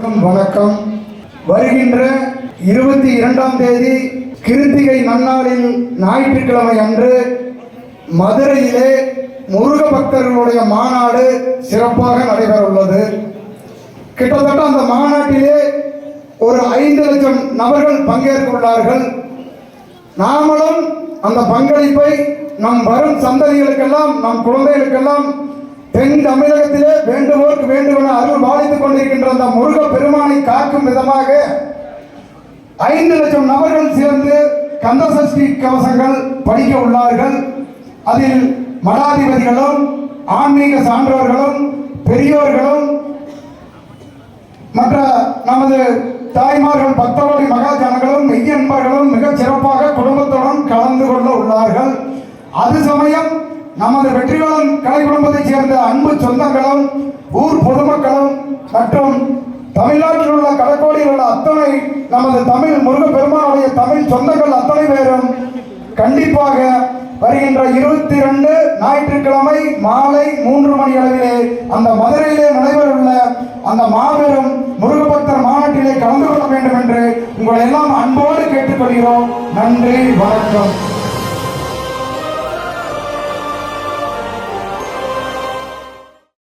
வணக்கம். வருகின்ற 22ஆம் தேதி கிருத்திகை நன்னாளில் ஞாயிற்றுக்கிழமை அன்று மதுரையிலே முருக பக்தர்களுடைய மாநாடு சிறப்பாக நடைபெற உள்ளது. கிட்டத்தட்ட அந்த மாநாட்டிலே ஒரு 5 லட்சம் நபர்கள் பங்கேற்க உள்ளார்கள். நாமளும் அந்த பங்களிப்பை நம் வரும் சந்ததிகளுக்கெல்லாம், நம் குழந்தைகளுக்கெல்லாம் தென் தமிழகத்திலே வேண்டுவோருக்கு வேண்டுமென அருள் பாலித்துக் கொண்டிருக்கின்ற அந்த முருக பெருமானை காக்கும் விதமாக 5 லட்சம் நபர்கள் சேர்ந்து கந்தசஷ்டி கவசங்கள் படிக்க உள்ளார்கள். அதில் மடாதிபதிகளும் ஆன்மீக சான்றோர்களும் பெரியோர்களும் மற்ற நமது தாய்மார்கள் பக்தவழி மகாஜனங்களும் மெய்யன்பர்களும் மிக சிறப்பாக குடும்பத்துடன் கலந்து கொள்ள உள்ளார்கள். அது சமயம் நமது வெற்றிவேலன் கலை குடும்பத்தைச் சேர்ந்த அன்பு சொந்தங்களும் ஊர் பொதுமக்களும் மற்றும் தமிழ்நாட்டில் உள்ள கடற்கோடியில் உள்ள அத்தனை நமது தமிழ் முருக பெருமானுடைய தமிழ் சொந்தங்கள் அத்தனை பேரும் கண்டிப்பாக வருகின்ற 22 ஞாயிற்றுக்கிழமை மாலை 3 மணி அளவிலே அந்த மதுரையிலே நடைபெறவுள்ள அந்த மாபெரும் முருகபக்தர் மாநாட்டிலே கலந்து கொள்ள வேண்டும் என்று உங்களை எல்லாம் அன்போடு கேட்டுக்கொள்கிறோம். நன்றி, வணக்கம்.